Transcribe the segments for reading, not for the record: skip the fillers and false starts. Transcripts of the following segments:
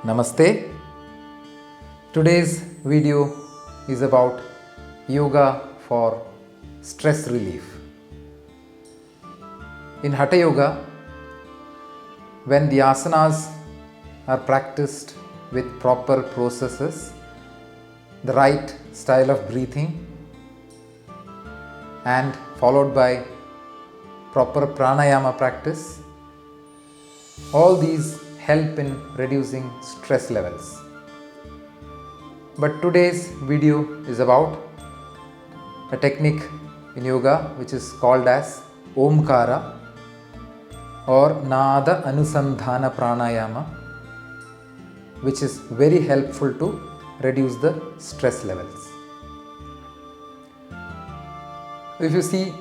Namaste. Today's video is about yoga for stress relief. In Hatha Yoga, when the asanas are practiced with proper processes, the right style of breathing, and followed by proper pranayama practice, all these help in reducing stress levels. But today's video is about a technique in yoga which is called as Omkara or Nada Anusandhana Pranayama, which is very helpful to reduce the stress levels. If you see,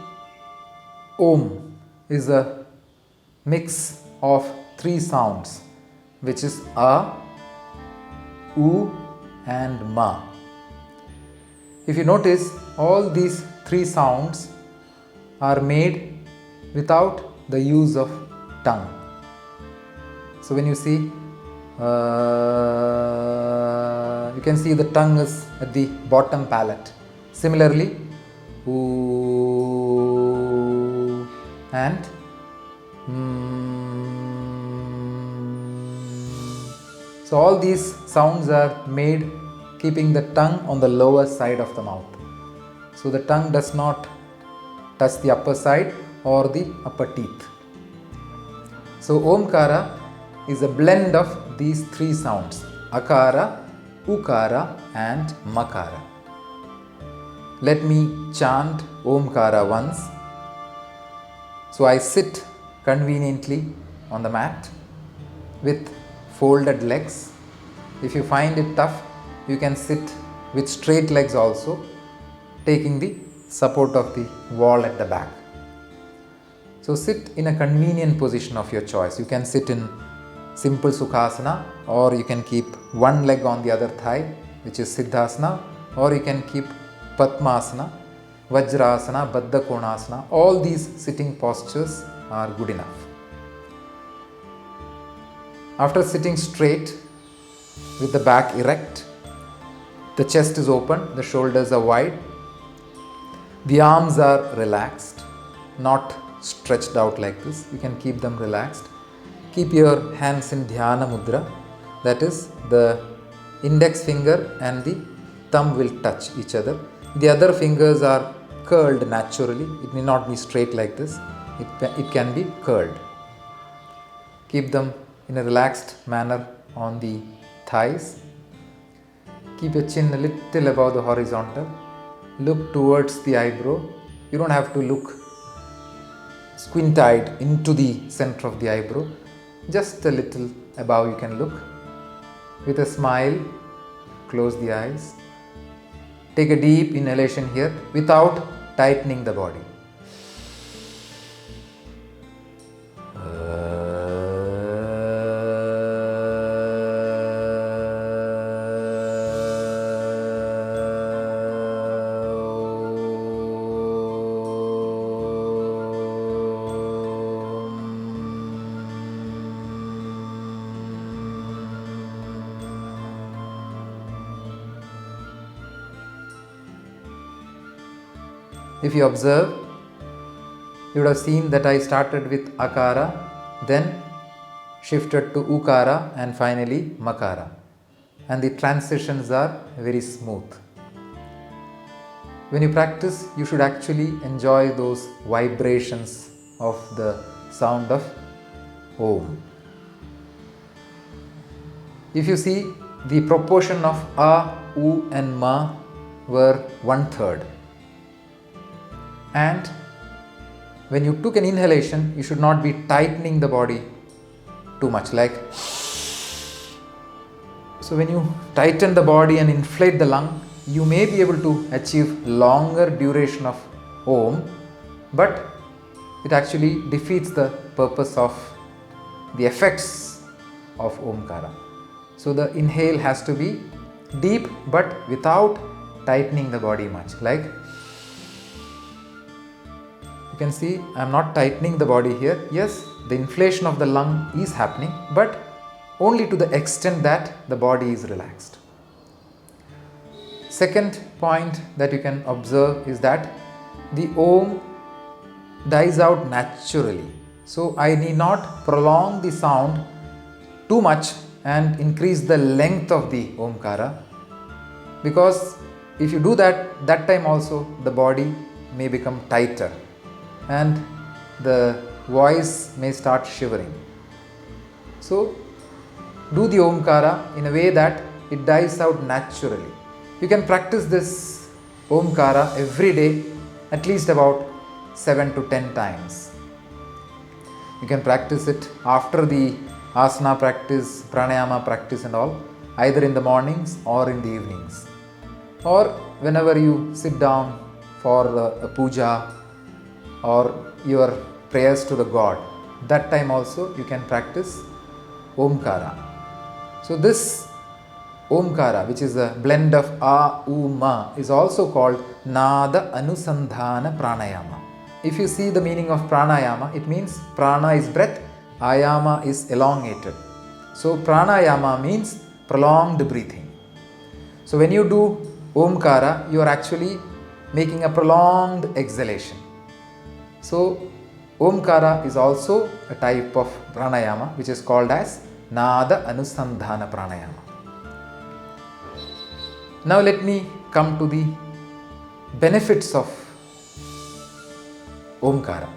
Om is a mix of three sounds, which is A, U and Ma. If you notice, all these three sounds are made without the use of tongue. So when you see, you can see the tongue is at the bottom palate. Similarly, U and So all these sounds are made keeping the tongue on the lower side of the mouth. So the tongue does not touch the upper side or the upper teeth. So Omkara is a blend of these three sounds: Akara, Ukara and Makara. Let me chant Omkara once. So I sit conveniently on the mat with folded legs. If you find it tough, you can sit with straight legs also, taking the support of the wall at the back. So sit in a convenient position of your choice. You can sit in simple Sukhasana, or you can keep one leg on the other thigh, which is Siddhasana, or you can keep Padmasana, Vajrasana, Baddha Konasana. All these sitting postures are good enough. After sitting straight with the back erect, the chest is open, the shoulders are wide, the arms are relaxed, not stretched out like this. You can keep them relaxed. Keep your hands in Dhyana Mudra, that is, the index finger and the thumb will touch each other. The other fingers are curled naturally. It need not be straight like this. It can be curled. Keep them in a relaxed manner on the thighs. Keep your chin a little above the horizontal. Look towards the eyebrow. You don't have to look squint-eyed into the center of the eyebrow. Just a little above you can look. With a smile, close the eyes. Take a deep inhalation here without tightening the body. If you observe, you would have seen that I started with Akara, then shifted to Ukara and finally Makara. And the transitions are very smooth. When you practice, you should actually enjoy those vibrations of the sound of Om. If you see, the proportion of A, U and Ma were 1/3. And when you took an inhalation, you should not be tightening the body too much, like so. When you tighten the body and inflate the lung, you may be able to achieve longer duration of Om, but it actually defeats the purpose of the effects of Omkara. So the inhale has to be deep but without tightening the body much, like can see I am not tightening the body here. Yes, the inflation of the lung is happening, but only to the extent that the body is relaxed. Second point that you can observe is that the Om dies out naturally. So I need not prolong the sound too much and increase the length of the Omkara, because if you do that, that time also the body may become tighter and the voice may start shivering. So do the Omkara in a way that it dies out naturally. You can practice this Omkara every day at least about 7 to 10 times. You can practice it after the asana practice, pranayama practice and all, either in the mornings or in the evenings, or whenever you sit down for a puja or your prayers to the God. That time also you can practice Omkara. So this Omkara, which is a blend of A, U, Ma, is also called Nada Anusandhana Pranayama. If you see the meaning of pranayama, it means prana is breath, ayama is elongated. So pranayama means prolonged breathing. So when you do Omkara, you are actually making a prolonged exhalation. So Omkara is also a type of pranayama which is called as Nada Anusandhana Pranayama. Now let me come to the benefits of Omkara.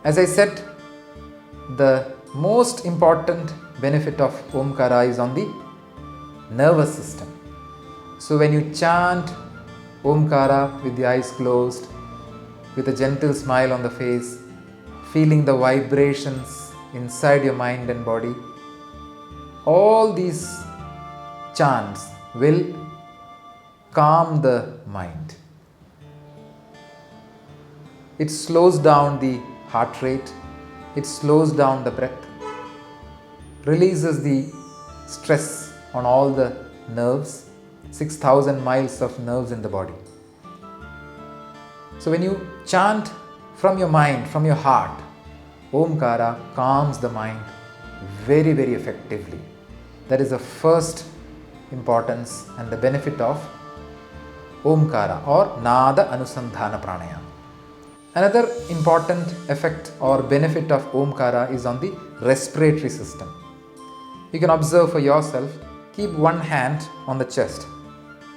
As I said, the most important benefit of Omkara is on the nervous system. So when you chant Omkara with the eyes closed, with a gentle smile on the face, feeling the vibrations inside your mind and body, all these chants will calm the mind. It slows down the heart rate, it slows down the breath, releases the stress on all the nerves, 6,000 miles of nerves in the body. So when you chant from your mind, from your heart, Omkara calms the mind very, very effectively. That is the first importance and the benefit of Omkara or Nada Anusandhana Pranayama. Another important effect or benefit of Omkara is on the respiratory system. You can observe for yourself, keep one hand on the chest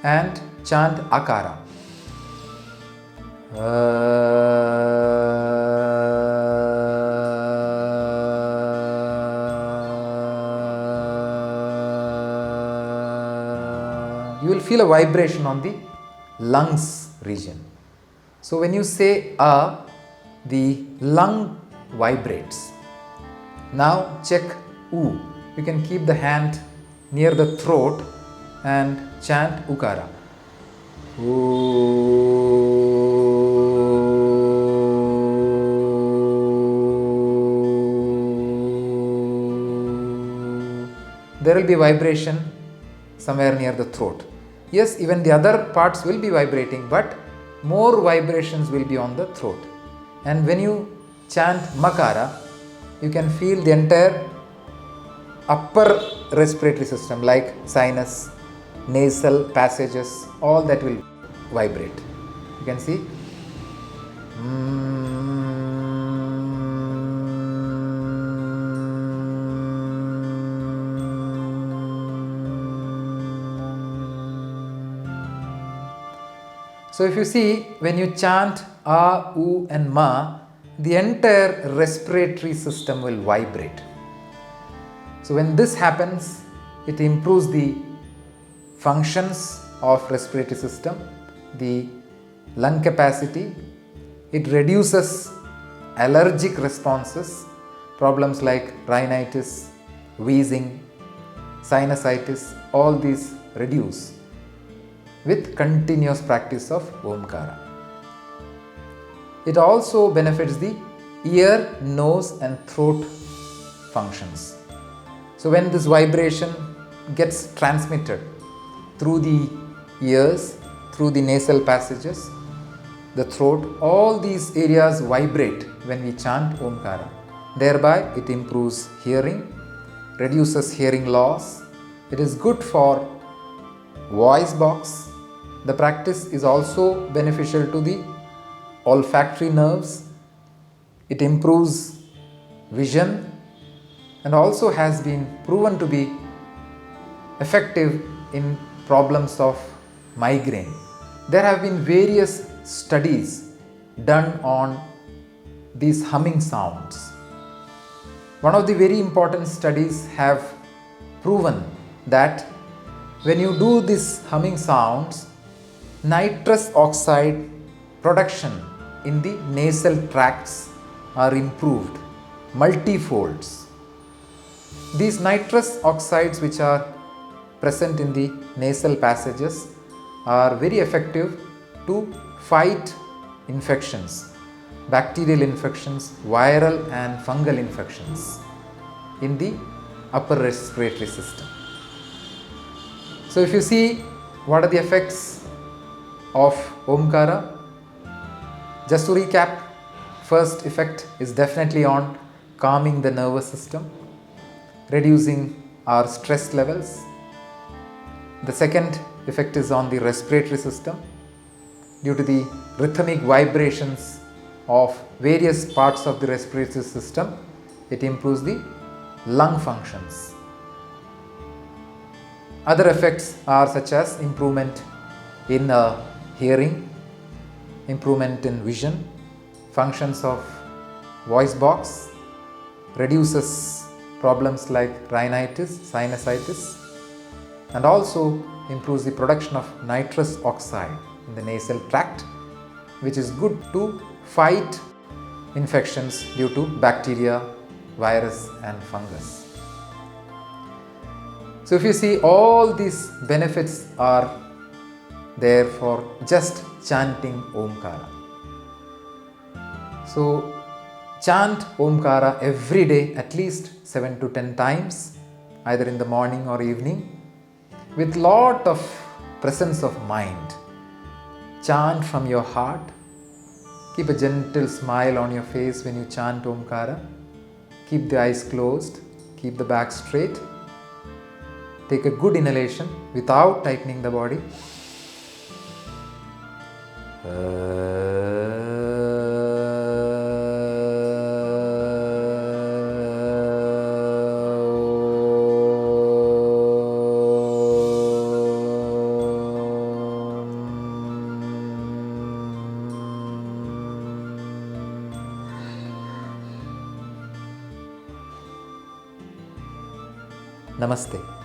and chant Akara. You will feel a vibration on the lungs region. So when you say A, the lung vibrates. Now check U. You can keep the hand near the throat and chant Ukara. There will be vibration somewhere near the throat. Yes, even the other parts will be vibrating, but more vibrations will be on the throat. And when you chant Makara, you can feel the entire upper respiratory system like sinus, nasal passages, all that will vibrate. You can see. So if you see, when you chant A, U and Ma, the entire respiratory system will vibrate. So when this happens, it improves the functions of respiratory system, the lung capacity, it reduces allergic responses, problems like rhinitis, wheezing, sinusitis, all these reduce with continuous practice of Omkara. It also benefits the ear, nose and throat functions. So when this vibration gets transmitted through the ears, through the nasal passages, the throat, all these areas vibrate when we chant Omkara. Thereby it improves hearing, reduces hearing loss. It is good for voice box. The practice is also beneficial to the olfactory nerves. It improves vision and also has been proven to be effective in problems of migraine. There have been various studies done on these humming sounds. One of the very important studies have proven that when you do these humming sounds, nitrous oxide production in the nasal tracts are improved multifolds. These nitrous oxides which are present in the nasal passages are very effective to fight infections, bacterial infections, viral and fungal infections in the upper respiratory system. So if you see what are the effects of Omkara, just to recap, first effect is definitely on calming the nervous system, reducing our stress levels. The second effect is on the respiratory system. Due to the rhythmic vibrations of various parts of the respiratory system, it improves the lung functions. Other effects are such as improvement in hearing, improvement in vision, functions of voice box, reduces problems like rhinitis, sinusitis, and also improves the production of nitrous oxide in the nasal tract, which is good to fight infections due to bacteria, virus and fungus. So if you see, all these benefits are there for just chanting Omkara. So chant Omkara every day at least 7 to 10 times, either in the morning or evening, with lot of presence of mind. Chant from your heart. Keep a gentle smile on your face when you chant Omkara. Keep the eyes closed. Keep the back straight. Take a good inhalation without tightening the body. Namaste.